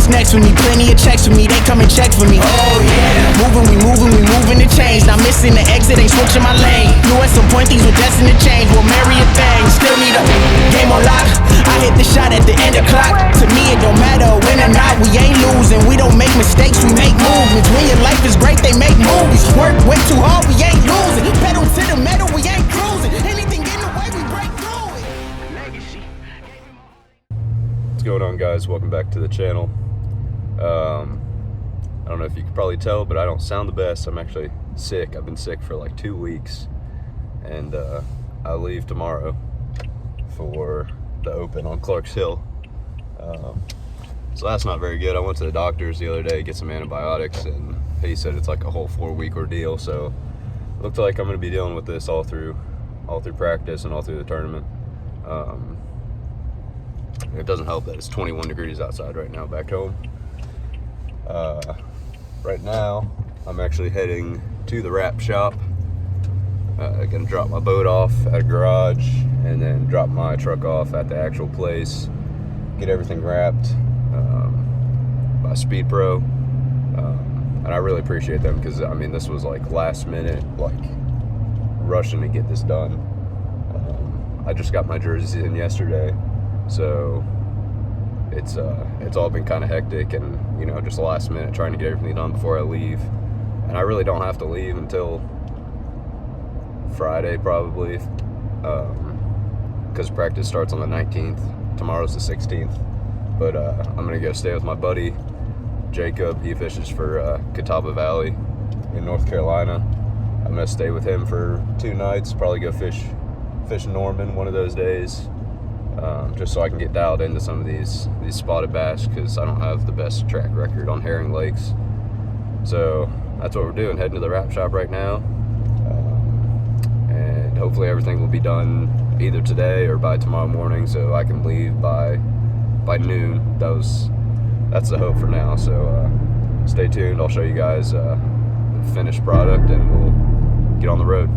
what's next for me. Plenty of checks for me, they come and check for me. Oh yeah. We moving the change. Not missing the exit, ain't switching my lane. Knew at some point things were destined to change. We'll marry a thing, still need a game on lock. I hit the shot at the end of clock. To me it don't matter win or not, we ain't losing. We don't make mistakes, we make movements. When your life is great, they make movies. Work way too hard, we ain't losing. Pedal to the metal, we ain't cruising. Anything in the way, we break through it. Legacy. What's going on, guys? Welcome back to the channel. I don't know if you can probably tell, but I don't sound the best. I'm actually sick. I've been sick for like 2 weeks, and I leave tomorrow for the Open on Clark's Hill. So that's not very good. I went to the doctor's the other day to get some antibiotics, and he said it's like a whole 4-week ordeal. So it looked like I'm going to be dealing with this all through practice and all through the tournament. It doesn't help that it's 21 degrees outside right now back home. Right now, I'm actually heading to the wrap shop. Gonna drop my boat off at a garage and then drop my truck off at the actual place. Get everything wrapped by Speed Pro. And I really appreciate them because, I mean, this was like last minute, like rushing to get this done. I just got my jerseys in yesterday, so it's all been kind of hectic and, you know, just last minute trying to get everything done before I leave. And I really don't have to leave until Friday probably, because practice starts on the 19th. Tomorrow's the 16th. But I'm gonna go stay with my buddy Jacob. He fishes for Catawba Valley in North Carolina. I'm gonna stay with him for 2 nights, probably go fish Norman one of those days. Just so I can get dialed into some of these spotted bass, because I don't have the best track record on herring lakes. So that's what we're doing, heading to the wrap shop right now. And hopefully everything will be done either today or by tomorrow morning, so I can leave by noon. That's the hope for now. So stay tuned. I'll show you guys the finished product and we'll get on the road.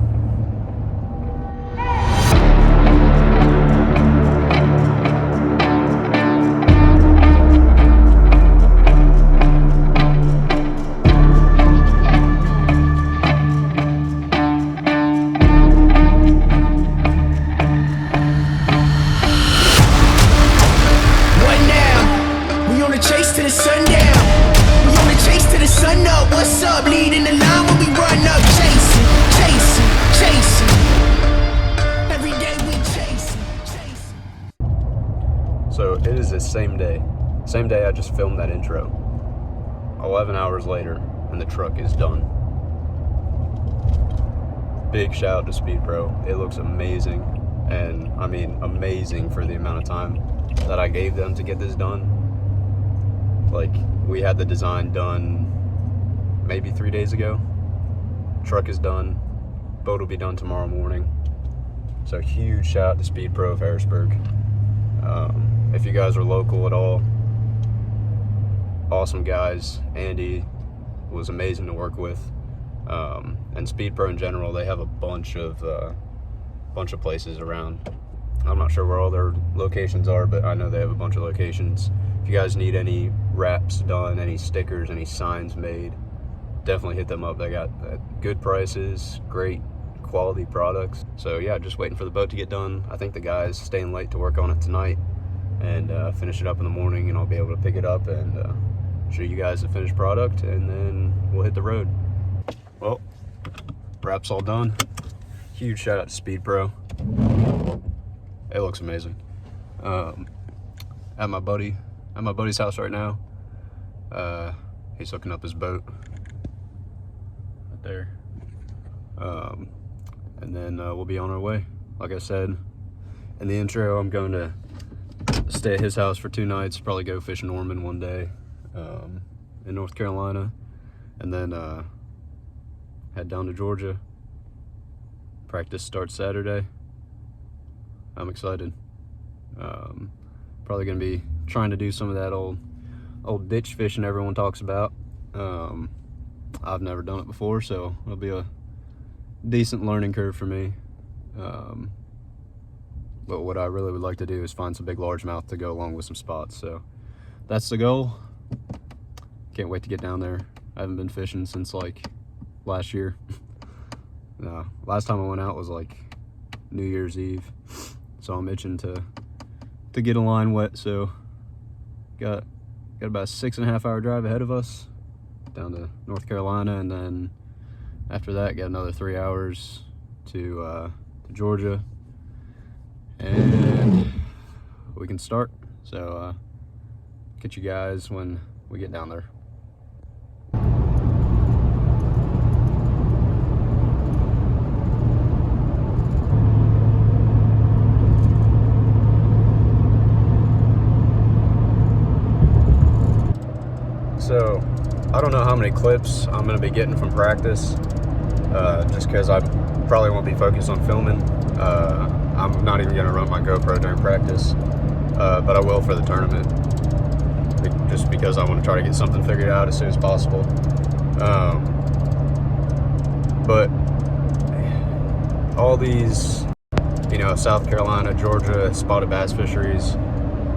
So it is the same day I just filmed that intro. 11 hours later, and the truck is done. Big shout out to Speed Pro. It looks amazing, and I mean amazing for the amount of time that I gave them to get this done. Like, we had the design done maybe 3 days ago. Truck is done. Boat will be done tomorrow morning. So huge shout out to Speed Pro of Harrisburg. If you guys are local at all, awesome guys. Andy was amazing to work with, and Speed Pro in general. They have a bunch of places around. I'm not sure where all their locations are, but I know they have a bunch of locations. If you guys need any wraps done, any stickers, any signs made, definitely hit them up. They got good prices, great quality products. So yeah, just waiting for the boat to get done. I think the guy's staying late to work on it tonight and finish it up in the morning, and I'll be able to pick it up and show you guys the finished product, and then we'll hit the road. Well, wrap's all done. Huge shout out to Speed Pro. It looks amazing. At my buddy's house right now. He's hooking up his boat right there. And then we'll be on our way. Like I said in the intro, I'm going to stay at his house for 2 nights, probably go fish Norman one day in North Carolina, and then head down to Georgia. Practice starts Saturday. I'm excited. Probably gonna be trying to do some of that old ditch fishing everyone talks about. I've never done it before, so it'll be a decent learning curve for me. But what I really would like to do is find some big largemouth to go along with some spots. So that's the goal. can't wait to get down there. I haven't been fishing since like last year. No, last time I went out was like New Year's Eve, so I'm itching to get a line wet. So got about a 6.5 hour drive ahead of us down to North Carolina, and then after that got another 3 hours to Georgia, and we can start. So catch you guys when we get down there. So I don't know how many clips I'm going to be getting from practice, just because I probably won't be focused on filming. I'm not even going to run my GoPro during practice, but I will for the tournament, just because I want to try to get something figured out as soon as possible. But all these, South Carolina, Georgia spotted bass fisheries,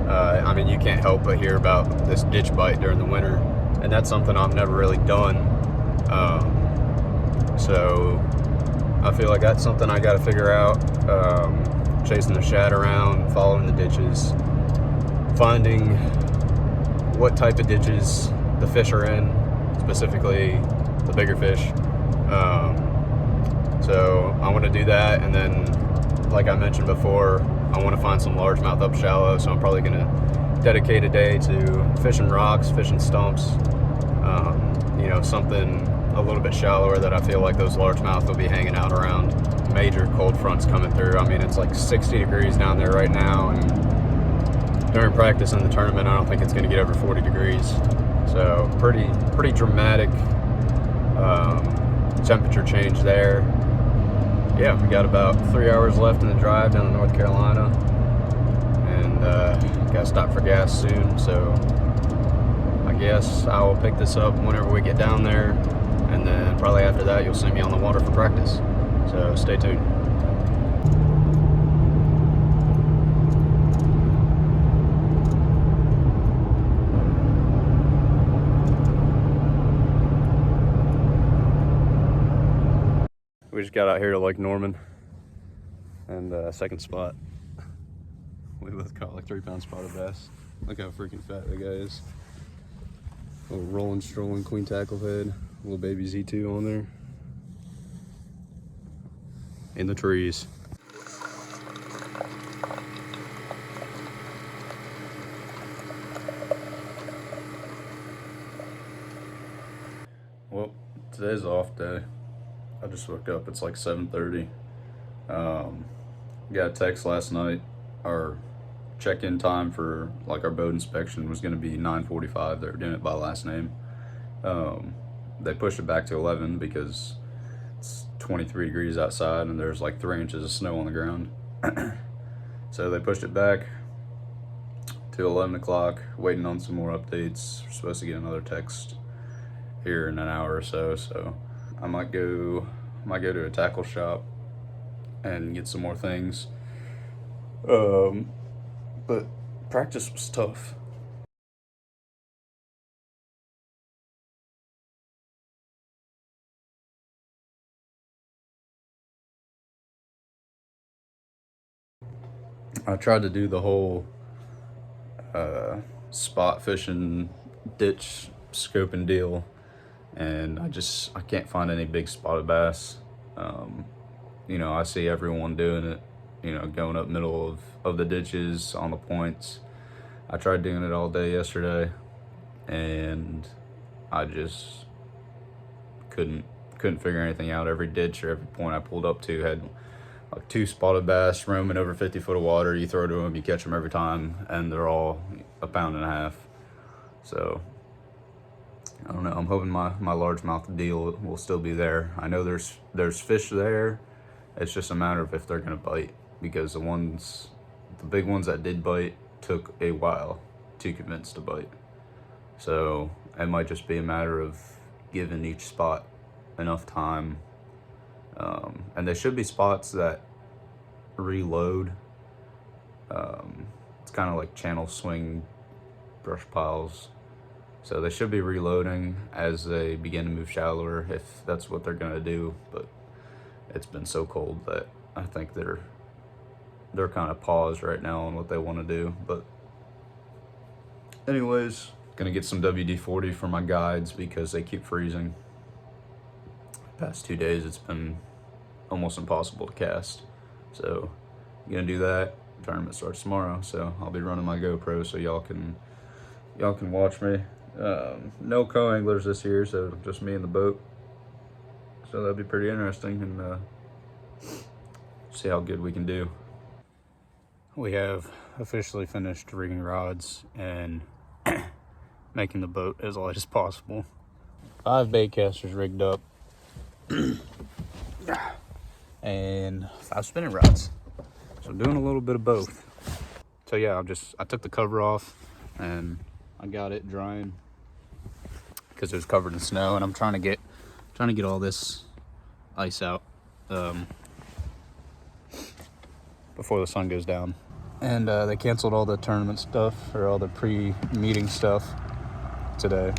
I mean, you can't help but hear about this ditch bite during the winter, and that's something I've never really done. So I feel like that's something I got to figure out. Chasing the shad around, following the ditches, finding what type of ditches the fish are in, specifically the bigger fish. So I want to do that, and then, like I mentioned before, I want to find some largemouth up shallow, so I'm probably going to dedicate a day to fishing rocks, fishing stumps, something a little bit shallower that I feel like those largemouth will be hanging out around. Major cold fronts coming through. I mean, it's like 60 degrees down there right now, and during practice in the tournament, I don't think it's going to get over 40 degrees. So pretty dramatic temperature change there. Yeah, we got about 3 hours left in the drive down to North Carolina, and gotta stop for gas soon. So I guess I will pick this up whenever we get down there, and then probably after that you'll see me on the water for practice. So stay tuned. We just got out here to Lake Norman, and second spot. We both caught like 3-pound spotted bass. Look how freaking fat that guy is. Little rolling, strolling queen tacklehead, little baby Z2 on there. In the trees. Well, today's off day. I just woke up, it's like 7:30. Got a text last night. Our check-in time for like our boat inspection was gonna be 9:45. They were doing it by last name. They pushed it back to 11 because it's 23 degrees outside and there's like 3 inches of snow on the ground. So they pushed it back to 11 o'clock, waiting on some more updates. We're supposed to get another text here in an hour or so. So I might go to a tackle shop and get some more things. But practice was tough. I tried to do the whole spot fishing, ditch scoping deal, and I can't find any big spotted bass. I see everyone doing it, going up middle of the ditches on the points. I tried doing it all day yesterday, and I just couldn't figure anything out. Every ditch or every point I pulled up to had like 2 spotted bass roaming over 50 foot of water. You throw to them, you catch them every time, and they're all 1.5 pounds. So I don't know. I'm hoping my largemouth deal will still be there. I know there's fish there. It's just a matter of if they're gonna bite, because the big ones that did bite took a while to convince to bite. So it might just be a matter of giving each spot enough time. And there should be spots that reload. It's kind of like channel swing brush piles. So they should be reloading as they begin to move shallower, if that's what they're gonna do. But it's been so cold that I think they're kind of paused right now on what they want to do. But anyways, gonna get some WD-40 for my guides because they keep freezing. Past 2 days it's been almost impossible to cast, so I'm gonna do that. Tournament starts tomorrow, so I'll be running my GoPro so y'all can watch me. No co-anglers this year, so just me and the boat, so that'll be pretty interesting, and see how good we can do. We have officially finished rigging rods and making the boat as light as possible. 5 bait casters rigged up and 5 spinning rods, so doing a little bit of both. So yeah, I took the cover off and I got it drying because it was covered in snow, and I'm trying to get all this ice out before the sun goes down. And they canceled all the tournament stuff, or all the pre-meeting stuff today.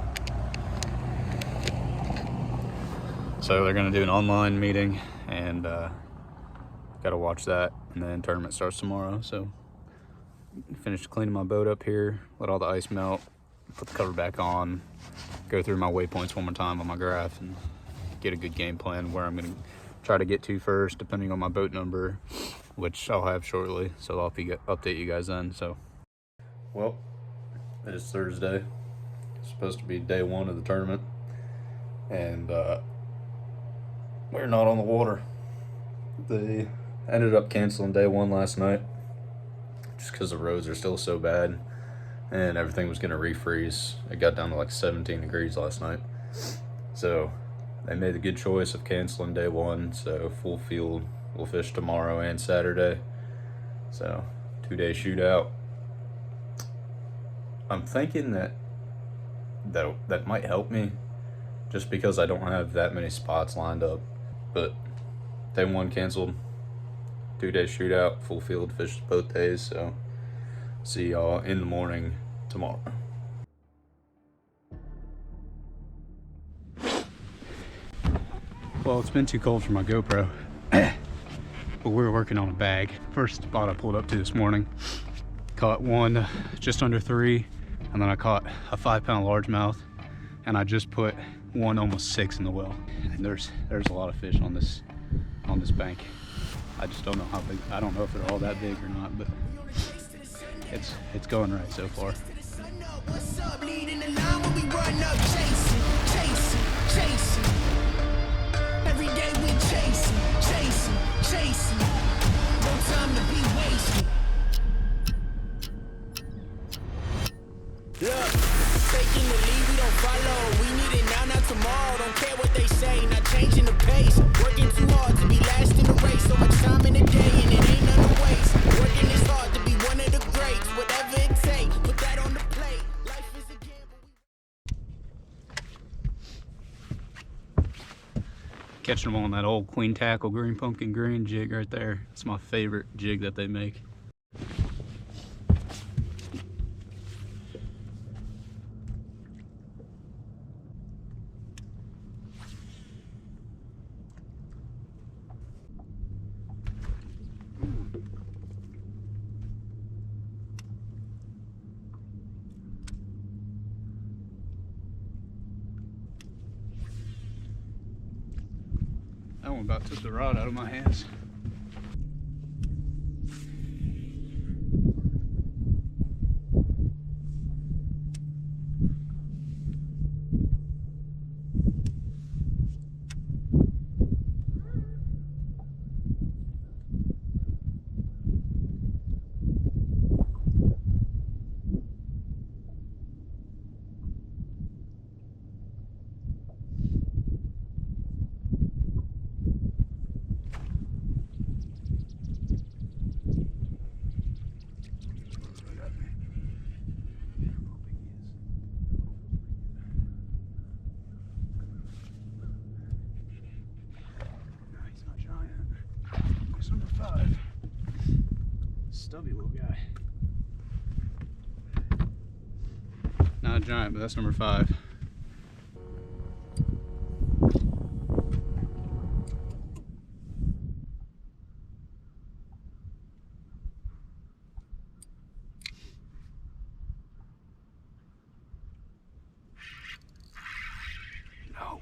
So they're gonna do an online meeting, and gotta watch that, and then tournament starts tomorrow. So finished cleaning my boat up here, let all the ice melt, put the cover back on, go through my waypoints one more time on my graph, and get a good game plan where I'm gonna try to get to first, depending on my boat number, which I'll have shortly, so I'll update you guys then. So, well, it is Thursday. It's supposed to be day 1 of the tournament, and we're not on the water. They ended up canceling day 1 last night just because the roads are still so bad and everything was gonna refreeze. It got down to like 17 degrees last night, so they made the good choice of canceling day 1. So full field, we'll fish tomorrow and Saturday, so 2-day shootout. I'm thinking that might help me, just because I don't have that many spots lined up. But day 1 canceled, 2-day shootout, full field, fished both days. So see y'all in the morning tomorrow. Well, it's been too cold for my GoPro, but we were working on a bag. First spot I pulled up to this morning, caught one just under 3, and then I caught a 5-pound largemouth, and I just put one almost 6 in the well. And there's a lot of fish on this bank. I just don't know how big. I don't know if they're all that big or not, but it's going right so far. Every day we chasing, no time to be wasted. Look, taking the lead, we don't follow. We need it now, not tomorrow. Don't care what they say, not changing the pace. Working too hard to be last in the race. So much time in the day, and it ain't none to waste. Working is hard to be one of the greats. Whatever it takes, put that on the plate. Life is a gamble. Catching them on that old Queen Tackle green pumpkin green jig right there. It's my favorite jig that they make. That one about took the rod out of my hands. Stubby little guy. Now a giant, but that's number 5. No.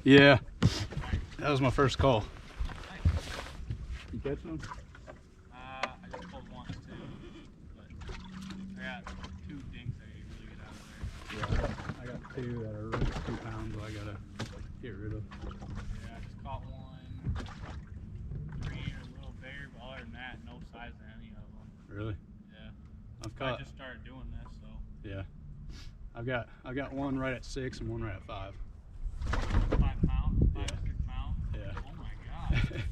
Yeah, that was my first call. You catching them? I just pulled once too, but I got 2 dinks I can really get out of there. Yeah, I got 2 that are 2 pounds that I gotta get rid of. Yeah, I just caught one. 3 are a little bigger, but other than that, no size in any of them. Really? Yeah. I just started doing this, so. Yeah, I got one right at 6 and one right at 5. 5 pounds? 5 Yeah. or 6 pounds? Yeah. Oh my god.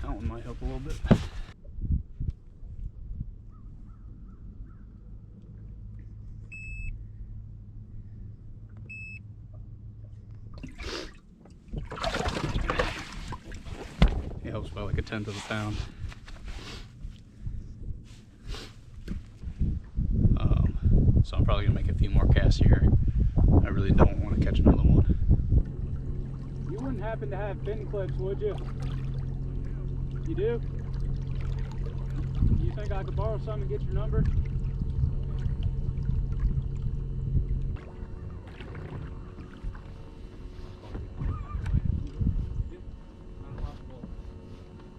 That one might help a little bit. It helps by like 1/10 of a pound. So I'm probably gonna make a few more casts here. I really don't want to catch another one. You wouldn't happen to have fin clips, would you? You do? You think I could borrow some and get your number?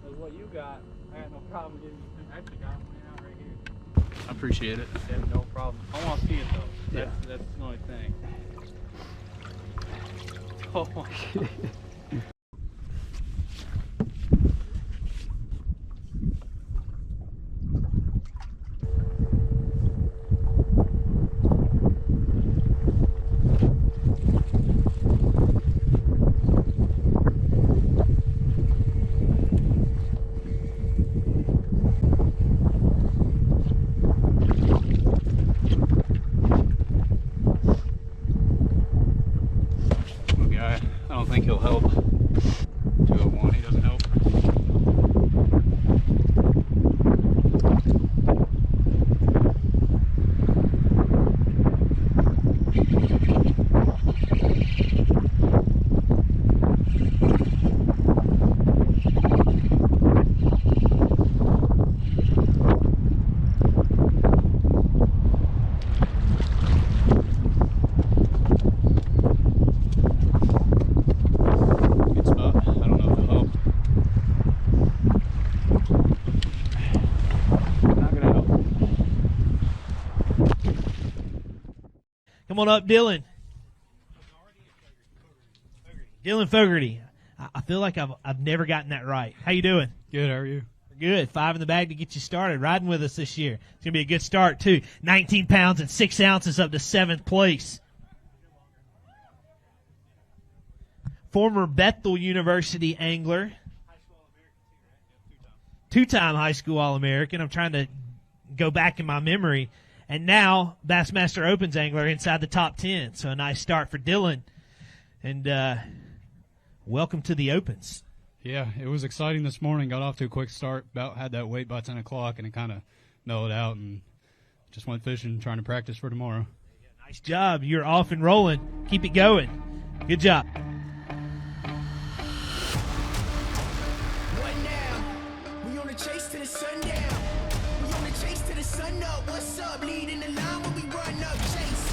That's what you got. I had no problem getting you. I actually got one out right here. I appreciate it. Yeah, no problem. I want to see it though. That's the only thing. Oh my god. I don't think he'll help. Come on up, Dylan. Dylan Fogarty. I feel like I've never gotten that right. How you doing? Good, how are you? Good. 5 in the bag to get you started. Riding with us this year. It's going to be a good start, too. 19 pounds and 6 ounces up to 7th place. Former Bethel University angler. Two-time high school All-American. I'm trying to go back in my memory. And now Bassmaster Opens angler inside the top 10. So a nice start for Dylan. And welcome to the Opens. Yeah, it was exciting this morning. Got off to a quick start. About had that weight by 10 o'clock, and it kind of mellowed out, and just went fishing, trying to practice for tomorrow. Nice job. You're off and rolling. Keep it going. Good job. What now? We on the chase to the sundown. We on the chase to the sun up. What's up? Leading the line when we run up. Chase.